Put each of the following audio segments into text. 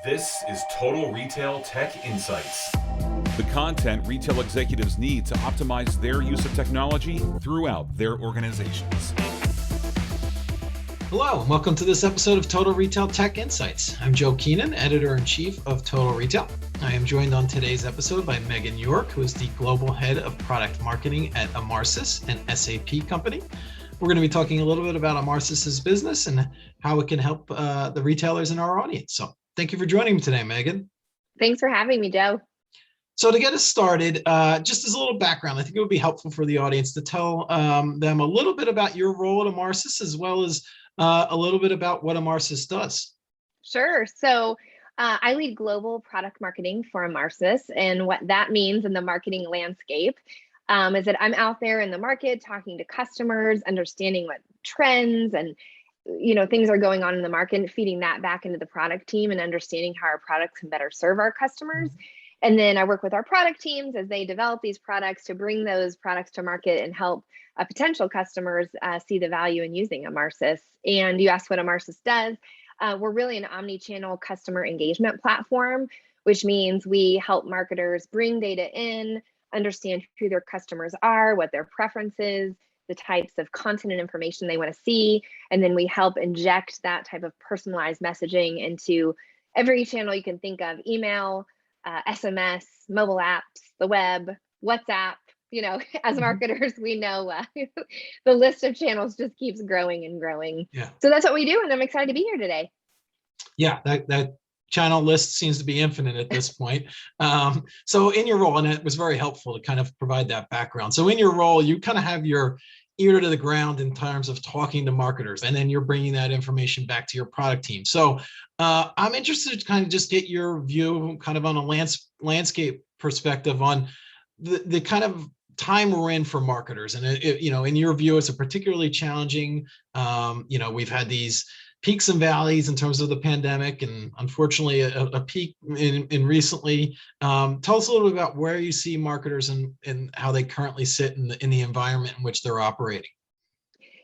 This is Total Retail Tech Insights. The content retail executives need to optimize their use of technology throughout their organizations. Hello, and welcome to this episode of Total Retail Tech Insights. I'm Joe Keenan, Editor-in-Chief of Total Retail. I am joined on today's episode by Meghann York, who is the Global Head of Product Marketing at Emarsys, an SAP company. We're going to be talking a little bit about Emarsys' business and how it can help the retailers in our audience. So thank you for joining me today, Meghann. Thanks for having me, Joe. So to get us started, just as a little background, I think it would be helpful for the audience to tell them a little bit about your role at Emarsys, as well as a little bit about what Emarsys does. Sure. So I lead global product marketing for Emarsys, and what that means in the marketing landscape is that I'm out there in the market talking to customers, understanding what trends and things are going on in the market, and feeding that back into the product team and understanding how our products can better serve our customers. And then I work with our product teams as they develop these products to bring those products to market and help potential customers see the value in using Emarsys. And you asked what Emarsys does. We're really an omnichannel customer engagement platform, which means we help marketers bring data in, understand who their customers are, what their preferences, the types of content and information they want to see. And then we help inject that type of personalized messaging into every channel you can think of: email, SMS, mobile apps, the web, WhatsApp. As marketers, we know the list of channels just keeps growing and growing. Yeah. So that's what we do, and I'm excited to be here today. Yeah, that channel list seems to be infinite at this point. So in your role, and it was very helpful to kind of provide that background. So in your role, you kind of have your ear to the ground in terms of talking to marketers, and then you're bringing that information back to your product team. So I'm interested to kind of just get your view kind of on a landscape perspective on the kind of time we're in for marketers. And in your view, it's a particularly challenging, we've had these peaks and valleys in terms of the pandemic, and unfortunately a peak in recently. Tell us a little bit about where you see marketers and how they currently sit in the environment in which they're operating.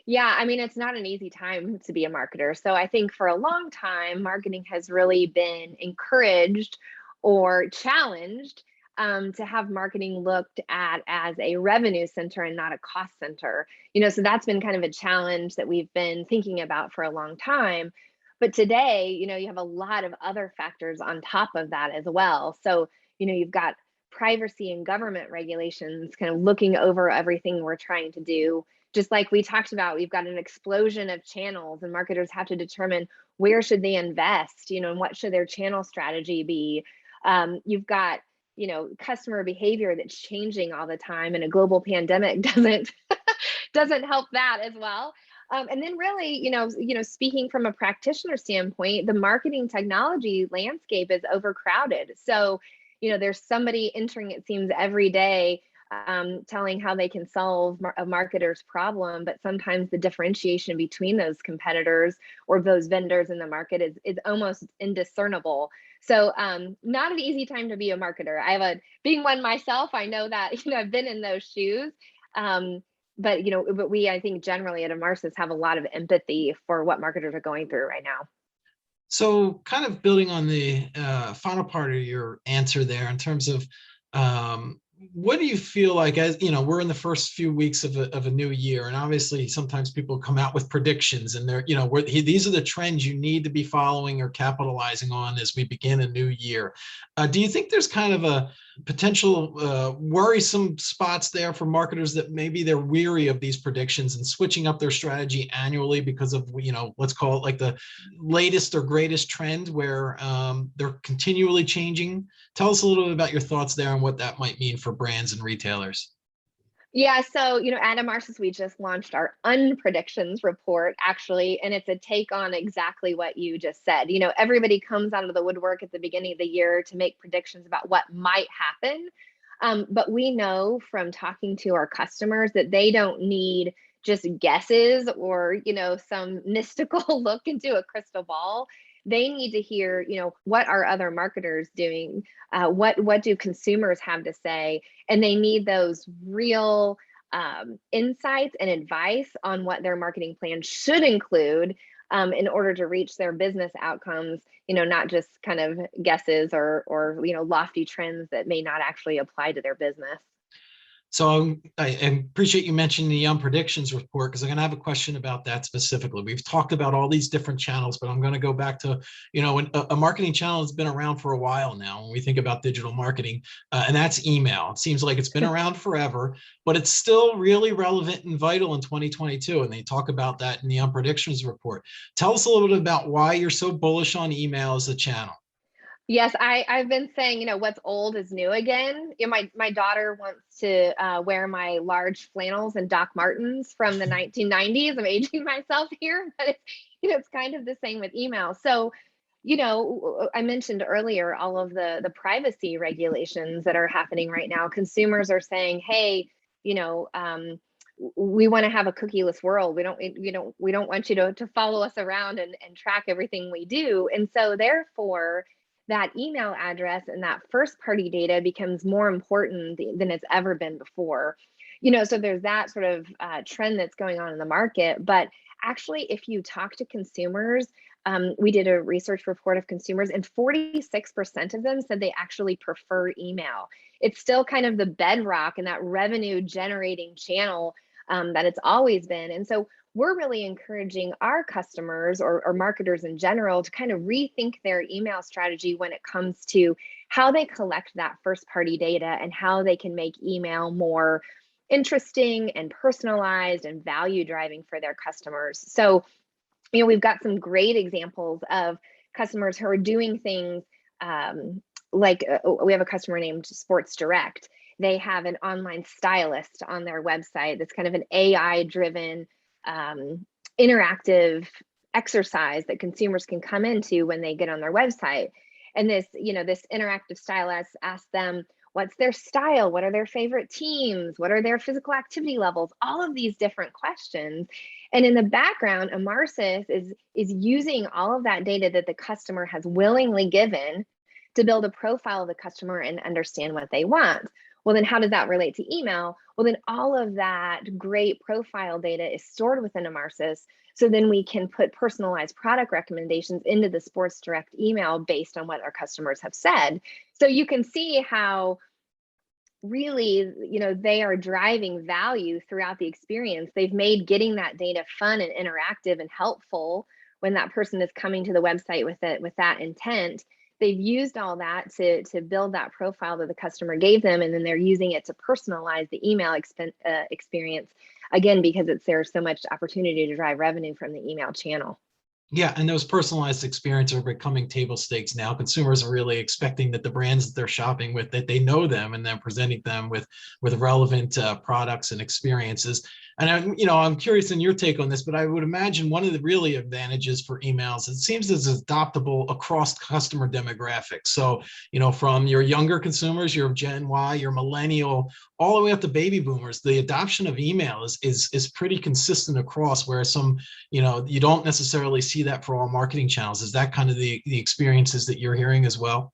Yeah, I mean, it's not an easy time to be a marketer. So I think for a long time, marketing has really been encouraged or challenged to have marketing looked at as a revenue center and not a cost center. So that's been kind of a challenge that we've been thinking about for a long time. But today, you have a lot of other factors on top of that as well. So, you've got privacy and government regulations kind of looking over everything we're trying to do. Just like we talked about, we've got an explosion of channels, and marketers have to determine where should they invest, and what should their channel strategy be. You've got customer behavior that's changing all the time, and a global pandemic doesn't help that as well. And then really, speaking from a practitioner standpoint, the marketing technology landscape is overcrowded. So, there's somebody entering, it seems, every day, telling how they can solve a marketer's problem, but sometimes the differentiation between those competitors or those vendors in the market is almost indiscernible. So not an easy time to be a marketer. Being one myself, I know that, I've been in those shoes. But we, I think generally at Emarsys have a lot of empathy for what marketers are going through right now. So kind of building on the final part of your answer there in terms of what do you feel like, as we're in the first few weeks of a new year, and obviously sometimes people come out with predictions, and they're, these are the trends you need to be following or capitalizing on as we begin a new year. Do you think there's kind of a potential worrisome spots there for marketers that maybe they're weary of these predictions and switching up their strategy annually because of, let's call it like the latest or greatest trend where they're continually changing? Tell us a little bit about your thoughts there and what that might mean for brands and retailers. Yeah, so, at Emarsys, we just launched our unPredictions report, actually, and it's a take on exactly what you just said. Everybody comes out of the woodwork at the beginning of the year to make predictions about what might happen. But we know from talking to our customers that they don't need just guesses or, some mystical look into a crystal ball. They need to hear, what are other marketers doing? What do consumers have to say? And they need those real insights and advice on what their marketing plan should include in order to reach their business outcomes, not just kind of guesses or lofty trends that may not actually apply to their business. So I appreciate you mentioning the unPredictions report, because I'm going to have a question about that specifically. We've talked about all these different channels, but I'm going to go back to, a marketing channel has been around for a while now when we think about digital marketing, and that's email. It seems like it's been around forever, but it's still really relevant and vital in 2022. And they talk about that in the unPredictions report. Tell us a little bit about why you're so bullish on email as a channel. Yes, I've been saying, what's old is new again. My daughter wants to wear my large flannels and Doc Martens from the 1990s. I'm aging myself here, but it's kind of the same with email. So, I mentioned earlier all of the privacy regulations that are happening right now. Consumers are saying, hey, we want to have a cookieless world. We don't want you to follow us around and track everything we do. And so therefore, that email address and that first party data becomes more important than it's ever been before. So there's that sort of trend that's going on in the market. But actually, if you talk to consumers, we did a research report of consumers, and 46% of them said they actually prefer email. It's still kind of the bedrock and that revenue generating channel that it's always been. And so we're really encouraging our customers or marketers in general to kind of rethink their email strategy when it comes to how they collect that first party data and how they can make email more interesting and personalized and value driving for their customers. So, we've got some great examples of customers who are doing things like we have a customer named Sports Direct. They have an online stylist on their website that's kind of an AI driven interactive exercise that consumers can come into when they get on their website. And this interactive stylist asks them, what's their style? What are their favorite teams? What are their physical activity levels? All of these different questions. And in the background, Emarsys is using all of that data that the customer has willingly given to build a profile of the customer and understand what they want. Well, then how does that relate to email? Well, then all of that great profile data is stored within Emarsys. So then we can put personalized product recommendations into the Sports Direct email based on what our customers have said. So you can see how really, they are driving value throughout the experience. They've made getting that data fun and interactive and helpful when that person is coming to the website with that intent. They've used all that to build that profile that the customer gave them, and then they're using it to personalize the email experience, again, because there's so much opportunity to drive revenue from the email channel. Yeah, and those personalized experiences are becoming table stakes now. Consumers are really expecting that the brands that they're shopping with, that they know them, and then presenting them with relevant products and experiences. And I'm curious in your take on this, but I would imagine one of the really advantages for emails, it seems it's adoptable across customer demographics. So, from your younger consumers, your Gen Y, your millennial, all the way up to baby boomers, the adoption of email is pretty consistent across, where some, you don't necessarily see that for all marketing channels. Is that kind of the experiences that you're hearing as well?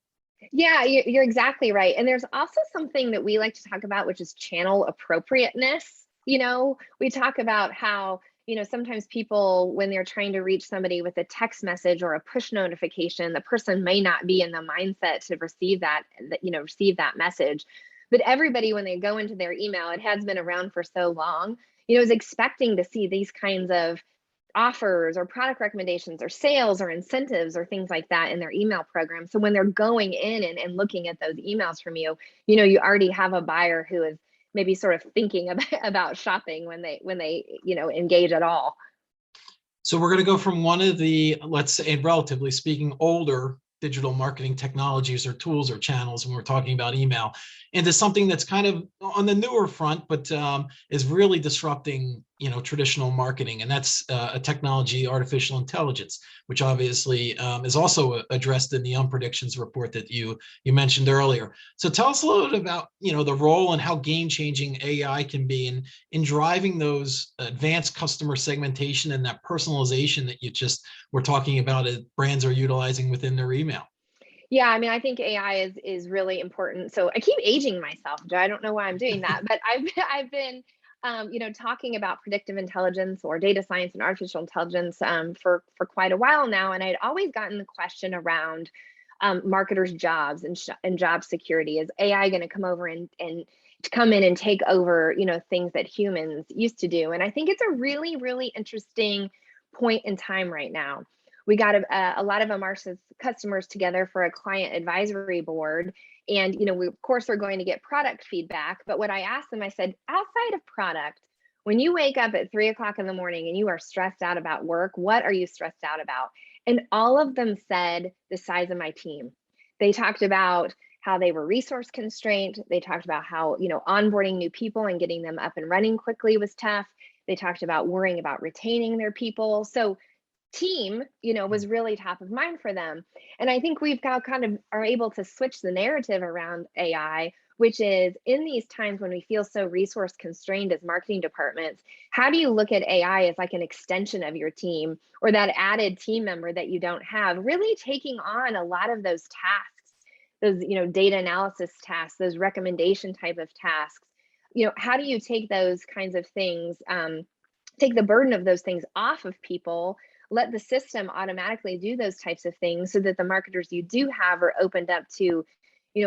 Yeah, you're exactly right. And there's also something that we like to talk about, which is channel appropriateness. We talk about how, sometimes people, when they're trying to reach somebody with a text message or a push notification, the person may not be in the mindset to receive that message. But everybody, when they go into their email, it has been around for so long, is expecting to see these kinds of offers or product recommendations or sales or incentives or things like that in their email program. So when they're going in and looking at those emails from you, you already have a buyer who is maybe sort of thinking about shopping when they engage at all. So we're going to go from one of the, let's say, relatively speaking, older digital marketing technologies or tools or channels when we're talking about email, into something that's kind of on the newer front, but is really disrupting traditional marketing, and that's a technology, artificial intelligence, which obviously is also addressed in the unPredictions report that you mentioned earlier. So tell us a little bit about the role and how game-changing AI can be in driving those advanced customer segmentation and that personalization that you just were talking about as brands are utilizing within their email. Yeah, I think AI is really important. So I keep aging myself, Joe. I don't know why I'm doing that, but I've been talking about predictive intelligence or data science and artificial intelligence for quite a while now, and I'd always gotten the question around marketers' jobs and job security. Is AI going to come over and to come in and take over, things that humans used to do? And I think it's a really, really interesting point in time right now. We got a lot of Emarsys customers together for a client advisory board. And, we, of course, are going to get product feedback. But what I asked them, I said, outside of product, when you wake up at 3 o'clock in the morning and you are stressed out about work, what are you stressed out about? And all of them said the size of my team. They talked about how they were resource constrained. They talked about how, onboarding new people and getting them up and running quickly was tough. They talked about worrying about retaining their people. So team, was really top of mind for them. And I think we've got kind of are able to switch the narrative around AI, which is in these times when we feel so resource constrained as marketing departments, how do you look at AI as like an extension of your team or that added team member that you don't have, really taking on a lot of those tasks, those, data analysis tasks, those recommendation type of tasks. How do you take those kinds of things, take the burden of those things off of people, let the system automatically do those types of things so that the marketers you do have are opened up to,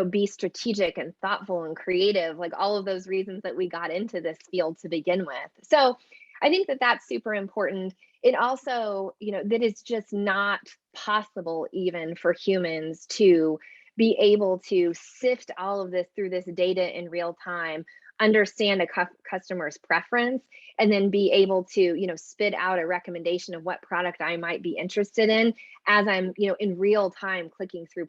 be strategic and thoughtful and creative, like all of those reasons that we got into this field to begin with. So I think that that's super important. It also, that it's just not possible even for humans to be able to sift all of this through this data in real time, understand a customer's preference, and then be able to, spit out a recommendation of what product I might be interested in as I'm, in real time clicking through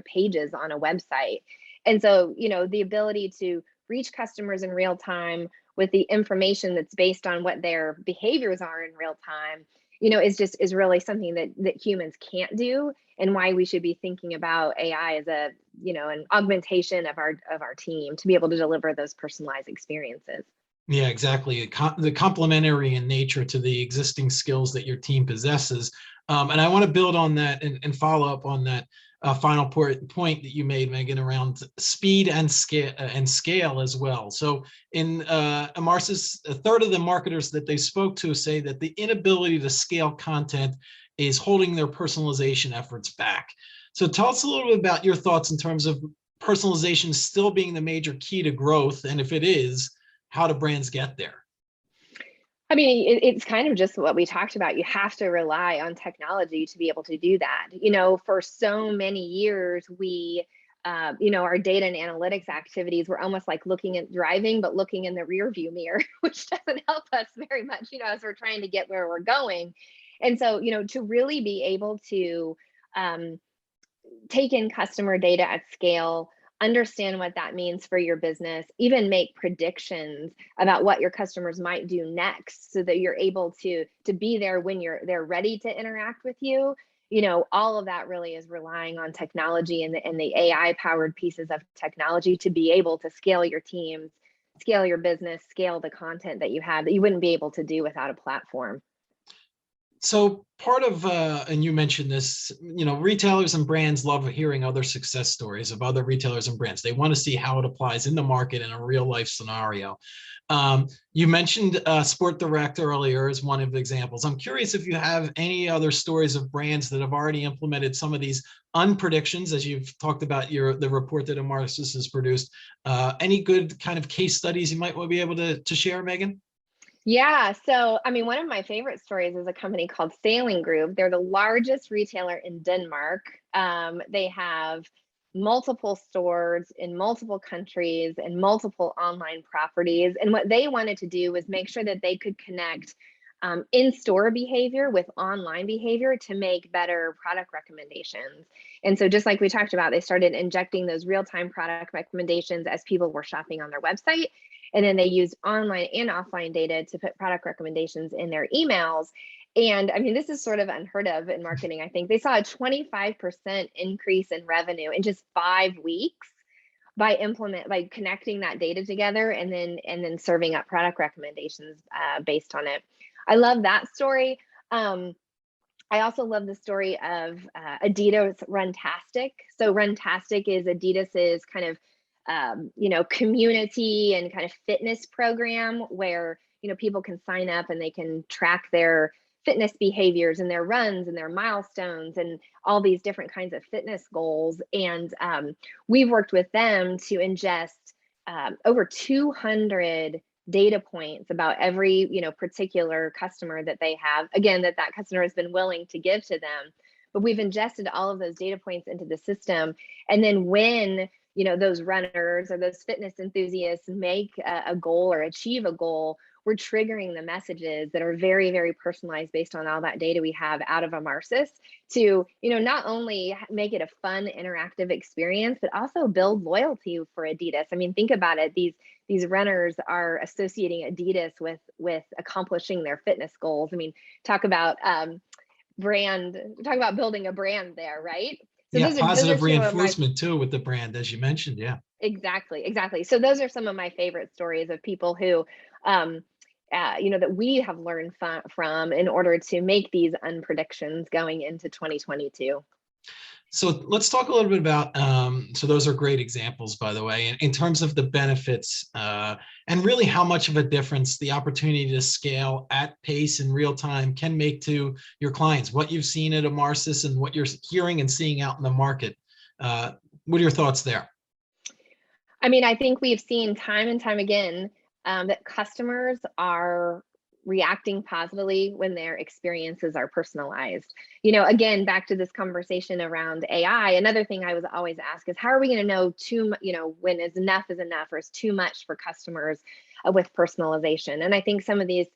pages on a website. And so, the ability to reach customers in real time with the information that's based on what their behaviors are in real time, is really something that humans can't do, and why we should be thinking about AI as a, an augmentation of our team to be able to deliver those personalized experiences. Yeah, exactly. The complementary in nature to the existing skills that your team possesses. And I want to build on that and follow up on that final point that you made, Meghann, around speed and scale as well. So in Emarsys, a third of the marketers that they spoke to say that the inability to scale content is holding their personalization efforts back. So tell us a little bit about your thoughts in terms of personalization still being the major key to growth, and if it is, how do brands get there? I mean, it's kind of just what we talked about. You have to rely on technology to be able to do that. For so many years, we, our data and analytics activities were almost like looking at driving, but looking in the rear view mirror, which doesn't help us very much, as we're trying to get where we're going. And so, to really be able to take in customer data at scale, understand what that means for your business, even make predictions about what your customers might do next so that you're able to be there when they're ready to interact with you. All of that really is relying on technology and the AI powered pieces of technology to be able to scale your teams, scale your business, scale the content that you have that you wouldn't be able to do without a platform. So part of, and you mentioned this, retailers and brands love hearing other success stories of other retailers and brands. They want to see how it applies in the market in a real life scenario. You mentioned Sport Direct earlier as one of the examples. I'm curious if you have any other stories of brands that have already implemented some of these unpredictions, as you've talked about the report that Emarsys has produced. Any good kind of case studies you might be able to share, Meghann? Yeah, so I mean, one of my favorite stories is a company called Sailing Group. They're the largest retailer in Denmark. They have multiple stores in multiple countries and multiple online properties. And what they wanted to do was make sure that they could connect in-store behavior with online behavior to make better product recommendations. And so just like we talked about, they started injecting those real-time product recommendations as people were shopping on their website. And then they used online and offline data to put product recommendations in their emails. And I mean, this is sort of unheard of in marketing. I think they saw a 25% increase in revenue in just 5 weeks by connecting that data together and then serving up product recommendations based on it. I love that story. I also love the story of Adidas Runtastic. So Runtastic is Adidas's kind of community and kind of fitness program where, people can sign up and they can track their fitness behaviors and their runs and their milestones and all these different kinds of fitness goals. And we've worked with them to ingest over 200 data points about every, particular customer that they have. Again, that customer has been willing to give to them. But we've ingested all of those data points into the system. And then when, those runners or those fitness enthusiasts make a goal or achieve a goal, we're triggering the messages that are very, very personalized based on all that data we have out of Emarsys to, not only make it a fun, interactive experience, but also build loyalty for Adidas. I mean, think about it. These runners are associating Adidas with accomplishing their fitness goals. I mean, talk about building a brand there, right? So Yeah, those positive are reinforcement too with the brand, as you mentioned. Yeah. Exactly. So those are some of my favorite stories of people who, that we have learned from in order to make these unpredictions going into 2022. So let's talk a little bit about, so those are great examples, by the way, in terms of the benefits and really how much of a difference the opportunity to scale at pace in real time can make to your clients, what you've seen at Emarsys and what you're hearing and seeing out in the market. What are your thoughts there? I mean, I think we've seen time and time again that customers are reacting positively when their experiences are personalized. Again, back to this conversation around AI, another thing I was always asked is how are we going to know when is enough or is too much for customers with personalization? And I think some of these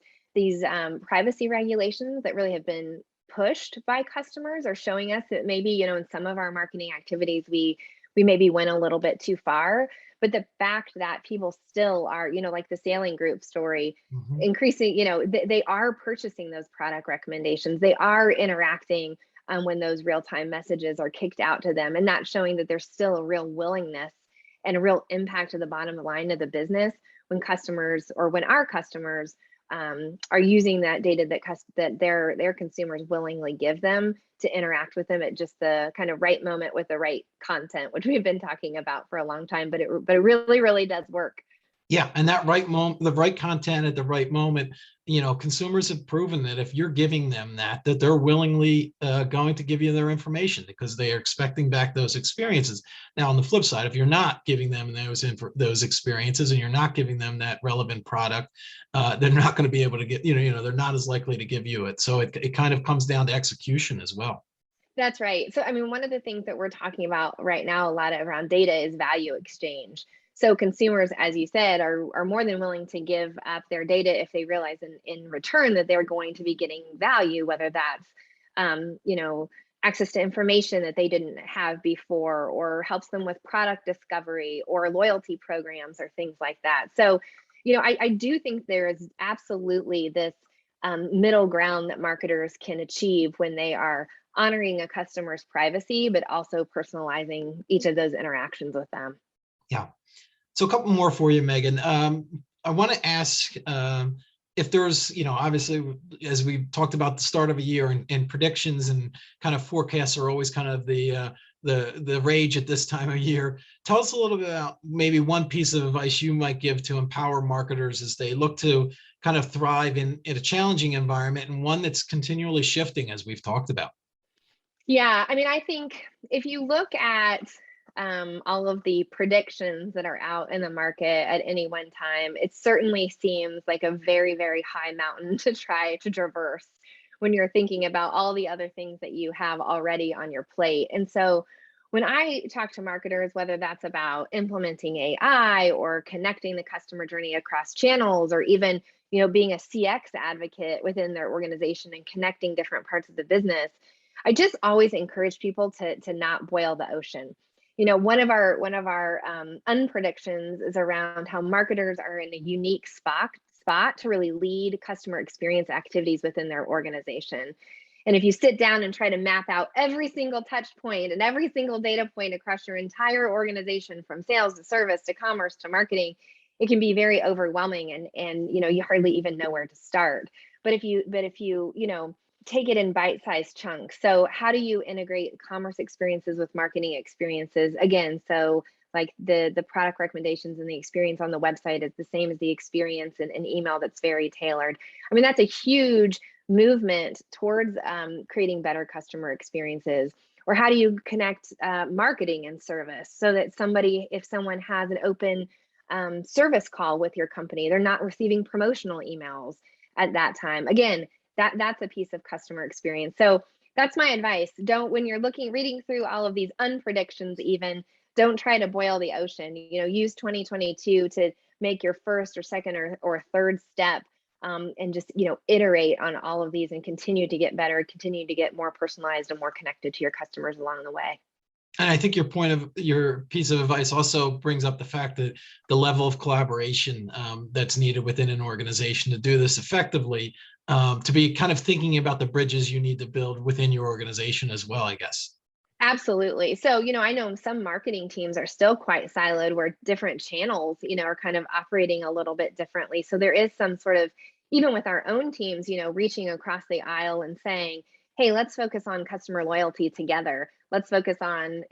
privacy regulations that really have been pushed by customers are showing us that maybe, in some of our marketing activities, we maybe went a little bit too far. But the fact that people still are, like the sailing group story, increasing, they are purchasing those product recommendations. They are interacting when those real-time messages are kicked out to them. And that's showing that there's still a real willingness and a real impact to the bottom line of the business when our customers are using that data that their consumers willingly give them to interact with them at just the kind of right moment with the right content, which we've been talking about for a long time, but it really, really does work. Yeah, and that right moment, the right content at the right moment, consumers have proven that if you're giving them that they're willingly going to give you their information because they are expecting back those experiences. Now, on the flip side, if you're not giving them those experiences and you're not giving them that relevant product, they're not going to be able to get, they're not as likely to give you it. So it kind of comes down to execution as well. That's right. So, I mean, one of the things that we're talking about right now, a lot around data, is value exchange. So consumers, as you said, are more than willing to give up their data if they realize in return that they're going to be getting value, whether that's, access to information that they didn't have before, or helps them with product discovery or loyalty programs or things like that. So, I do think there is absolutely this middle ground that marketers can achieve when they are honoring a customer's privacy, but also personalizing each of those interactions with them. Yeah. So a couple more for you, Meghann. I want to ask if there's, obviously, as we talked about the start of a year and predictions and kind of forecasts are always kind of the rage at this time of year. Tell us a little bit about maybe one piece of advice you might give to empower marketers as they look to kind of thrive in a challenging environment and one that's continually shifting, as we've talked about. Yeah, I mean, I think if you look at all of the predictions that are out in the market at any one time, it certainly seems like a very, very high mountain to try to traverse when you're thinking about all the other things that you have already on your plate. And so when I talk to marketers, whether that's about implementing AI or connecting the customer journey across channels, or even, being a CX advocate within their organization and connecting different parts of the business, I just always encourage people to not boil the ocean. One of our unpredictions is around how marketers are in a unique spot to really lead customer experience activities within their organization. And if you sit down and try to map out every single touch point and every single data point across your entire organization, from sales to service to commerce to marketing, it can be very overwhelming and you hardly even know where to start. But if you take it in bite-sized chunks. So how do you integrate commerce experiences with marketing experiences? Again, so like the product recommendations and the experience on the website is the same as the experience in an email that's very tailored. I mean, that's a huge movement towards creating better customer experiences. Or how do you connect marketing and service so that if someone has an open service call with your company, they're not receiving promotional emails at that time. Again, that's a piece of customer experience. So that's my advice. When you're reading through all of these unpredictions, even, don't try to boil the ocean. Use 2022 to make your first or second or third step, and just iterate on all of these and continue to get better, continue to get more personalized and more connected to your customers along the way. And I think your piece of advice also brings up the fact that the level of collaboration that's needed within an organization to do this effectively, to be kind of thinking about the bridges you need to build within your organization as well, I guess. Absolutely. So, I know some marketing teams are still quite siloed where different channels, are kind of operating a little bit differently. So there is some sort of, even with our own teams, reaching across the aisle and saying, hey, let's focus on customer loyalty together. Let's focus on,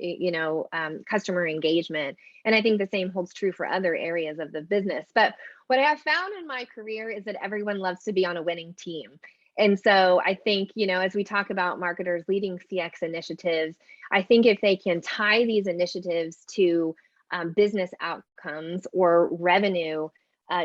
customer engagement. And I think the same holds true for other areas of the business. But what I have found in my career is that everyone loves to be on a winning team. And so I think, as we talk about marketers leading CX initiatives, I think if they can tie these initiatives to business outcomes or revenue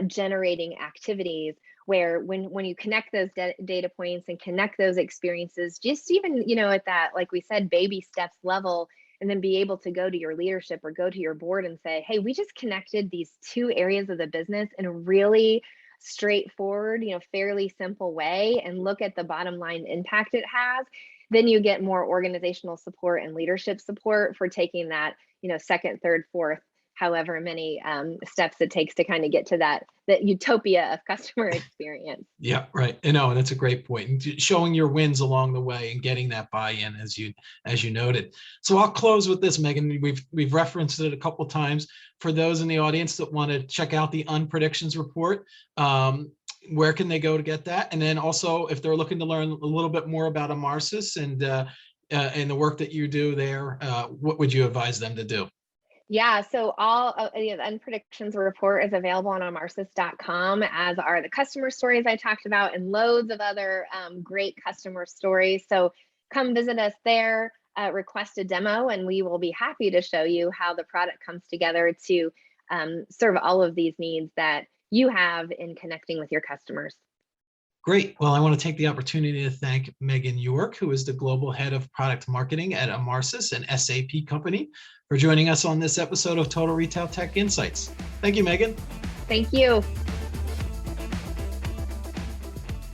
generating activities, where when you connect those data points and connect those experiences, just even, at that, like we said, baby steps level, and then be able to go to your leadership or go to your board and say, hey, we just connected these two areas of the business in a really straightforward, fairly simple way, and look at the bottom line impact it has, then you get more organizational support and leadership support for taking that, second, third, fourth, however many steps it takes to kind of get to that utopia of customer experience. Yeah, right. And that's a great point. And showing your wins along the way and getting that buy-in, as you noted. So I'll close with this, Meghann. We've referenced it a couple of times. For those in the audience that want to check out the unPredictions report, where can they go to get that? And then also, if they're looking to learn a little bit more about Emarsys and the work that you do there, what would you advise them to do? Yeah, so all of the unPredictions report is available on Emarsys.com, as are the customer stories I talked about and loads of other great customer stories. So come visit us there, request a demo, and we will be happy to show you how the product comes together to serve all of these needs that you have in connecting with your customers. Great. Well, I want to take the opportunity to thank Meghann York, who is the Global Head of Product Marketing at Emarsys, an SAP company, for joining us on this episode of Total Retail Tech Insights. Thank you, Meghann. Thank you.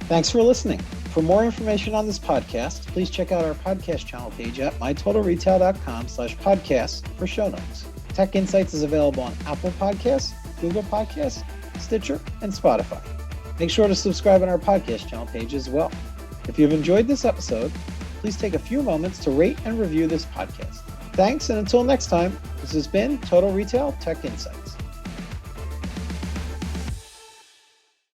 Thanks for listening. For more information on this podcast, please check out our podcast channel page at mytotalretail.com/podcasts for show notes. Tech Insights is available on Apple Podcasts, Google Podcasts, Stitcher, and Spotify. Make sure to subscribe on our podcast channel page as well. If you've enjoyed this episode, please take a few moments to rate and review this podcast. Thanks, and until next time, this has been Total Retail Tech Insights.